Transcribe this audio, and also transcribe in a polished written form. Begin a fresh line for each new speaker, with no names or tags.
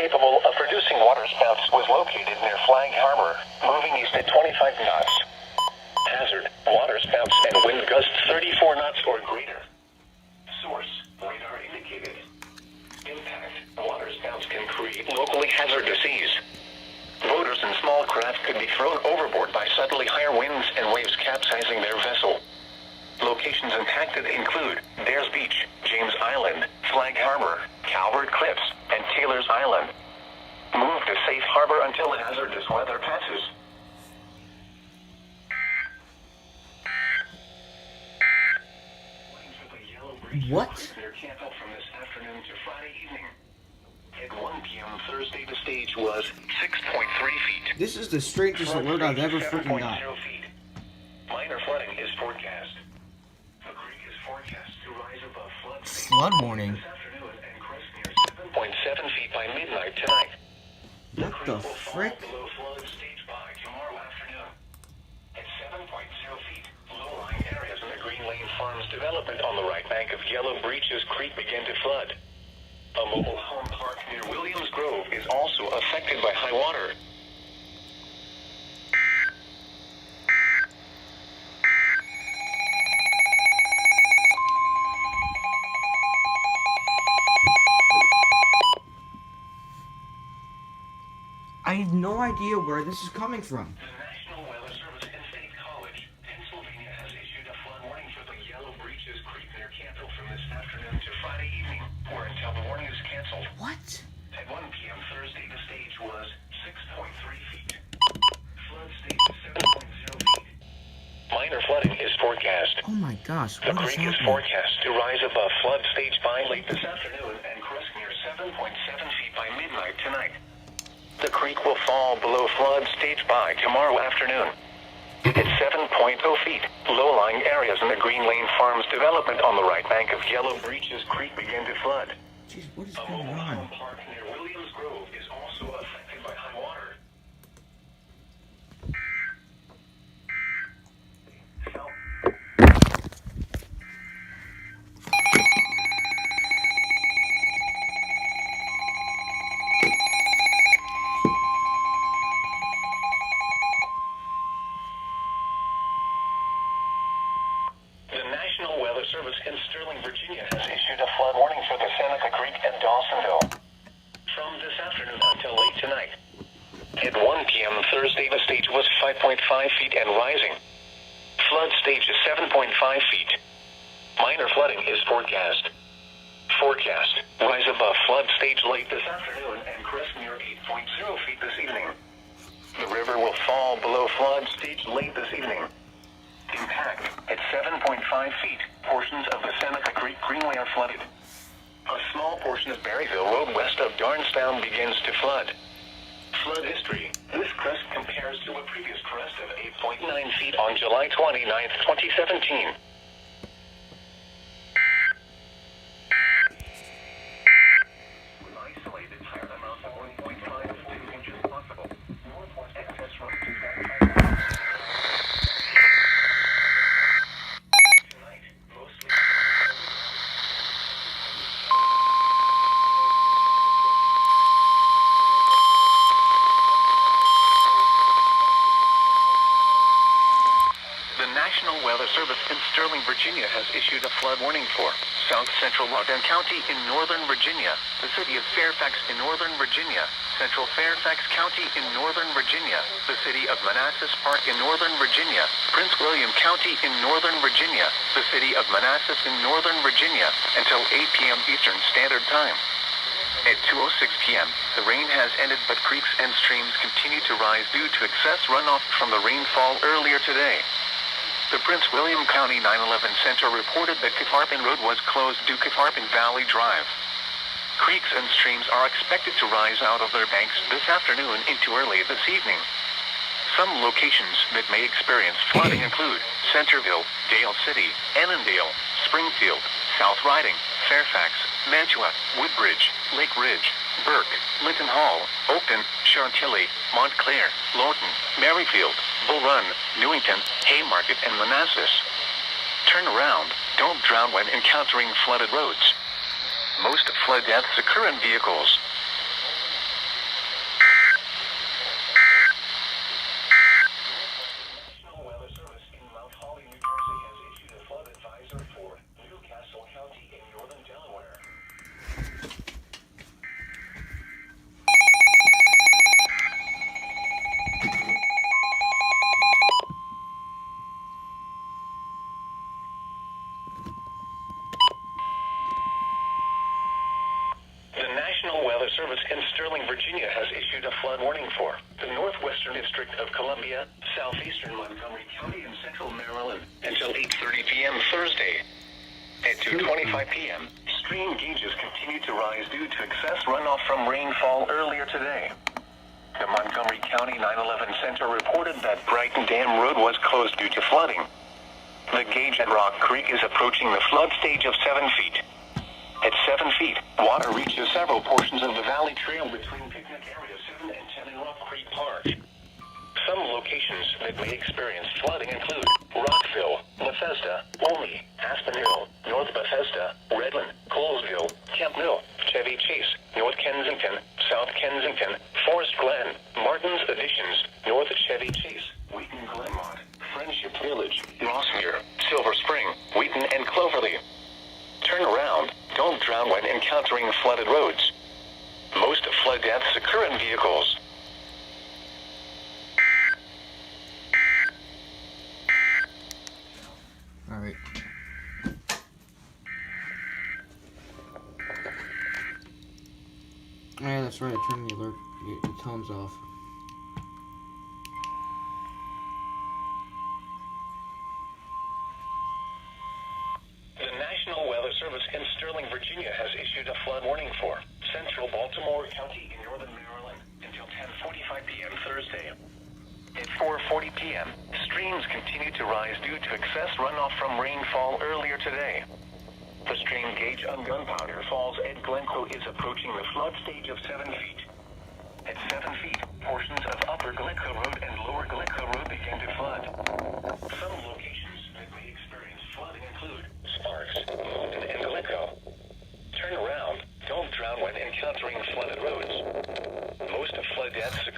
capable of producing waterspouts was located near Flag Harbor, moving east at 25 knots. Hazard, waterspouts and wind gusts 34 knots or greater. Source, radar indicated. Impact, waterspouts can create locally hazardous seas. Boaters and small craft could be thrown overboard by suddenly higher winds and waves capsizing their vessel. Locations impacted include Dares Beach, James Island, Flag Harbor, Calvert Cliffs, and Taylor's Island. Move to safe harbor until hazardous weather passes.
What?
They're canceled from this afternoon to Friday evening. At 1 p.m. Thursday, the stage was 6.3 feet.
This is the strangest alert I've ever freaking got.
Feet. Minor flooding is forecast. The creek is forecast to rise above flood stage
Flood warning.
this afternoon and crest near 7.7 feet by midnight tonight.
What the frick?
Below flood stage by tomorrow afternoon. At 7.0 feet, low-lying areas in the Green Lane Farms development on the right bank of Yellow Breeches Creek began to flood. A mobile home park near Williams Grove is also affected by high water.
I have no idea where this is coming from.
The National Weather Service in State College, Pennsylvania has issued a flood warning for the Yellow Breeches Creek near Canfield from this afternoon to Friday evening, or until the warning is canceled.
What?
At 1 p.m. Thursday, the stage was 6.3 feet. Flood stage is 7.0 feet. Minor flooding is forecast.
Oh my gosh,
The
what is
creek is
happening?
forecast to rise above flood stage by late this afternoon and crest near 7.7 feet by midnight tonight. The creek will fall below flood stage by tomorrow afternoon. At 7.0 feet, low-lying areas in the Green Lane Farms development on the right bank of Yellow Breeches Creek began to flood.
Jeez, what is
A
going
mobile
on?
home park near Williams Grove is also affected by high water. The National Weather Service in Sterling, Virginia has issued a flood warning for the Seneca Creek and Dawsonville. From this afternoon until late tonight. At 1 p.m. Thursday, the stage was 5.5 feet and rising. Flood stage is 7.5 feet. Minor flooding is forecast. Forecast, rise above flood stage late this afternoon and crest near 8.0 feet this evening. The river will fall below flood stage late this evening. Impact at 7.5 feet. Portions of the Seneca Creek Greenway are flooded. A small portion of Berryville Road west of Darnestown begins to flood. Flood history. This crest compares to a previous crest of 8.9 feet on July 29, 2017. With isolated higher amounts of 1.5 to 2 inches possible. Northwest excess from 2.5 tonight, mostly. The National Weather Service in Sterling, Virginia has issued a flood warning for South Central Loudoun County in Northern Virginia, the city of Fairfax in Northern Virginia, Central Fairfax County in Northern Virginia, the city of Manassas Park in Northern Virginia, Prince William County in Northern Virginia, the city of Manassas in Northern Virginia, until 8 p.m. Eastern Standard Time. At 2:06 p.m., the rain has ended, but creeks and streams continue to rise due to excess runoff from the rainfall earlier today. The Prince William County 911 Center reported that Catharpin Road was closed due to Catharpin Valley Drive. Creeks and streams are expected to rise out of their banks this afternoon into early this evening. Some locations that may experience flooding include Centerville, Dale City, Annandale, Springfield, South Riding, Fairfax, Mantua, Woodbridge, Lake Ridge, Burke, Linton Hall, Oakton, Chantilly, Montclair, Lawton, Maryfield, Bull Run, Newington, Haymarket, and Manassas. Turn around. Don't drown when encountering flooded roads. Most flood deaths occur in vehicles. in Sterling, Virginia has issued a flood warning for the Northwestern District of Columbia, Southeastern Montgomery County, and Central Maryland until 8:30 p.m. Thursday. At 2:25 p.m., stream gauges continue to rise due to excess runoff from rainfall earlier today. The Montgomery County 911 Center reported that Brighton Dam Road was closed due to flooding. The gauge at Rock Creek is approaching the flood stage of 7 feet. At 7 feet, water reaches several portions of the Valley Trail between Picnic Area 7 and 10 in Rock Creek Park. Some locations that may experience flooding include Rockville, Bethesda, Olney, Aspen Hill, North Bethesda, Redland, Colesville, Camp Mill, Chevy Chase, North Kensington, South Kensington, Forest Glen, Martin's Additions, North Chevy Chase, Wheaton Glenmont, Friendship Village, Rossmere, Silver Spring, Wheaton, and Cloverly. Turn around. Don't drown when encountering flooded roads. Most flood deaths occur in vehicles.
Alright. Yeah, that's right. I turned the alert, the tones off.
The National Weather Service in Sterling, Virginia has issued a flood warning for central Baltimore County in northern Maryland until 10:45 p.m. Thursday. At 4:40 p.m., streams continue to rise due to excess runoff from rainfall earlier today. The stream gauge on Gunpowder Falls at Glencoe is approaching the flood stage of 7 feet. At 7 feet, portions of Upper Glencoe Road and Lower Glencoe Road begin to flood. Some locations that may experience flooding include Sparks, Malden, and Glencoe. Turn around. Don't drown when encountering flooded roads. Most flood deaths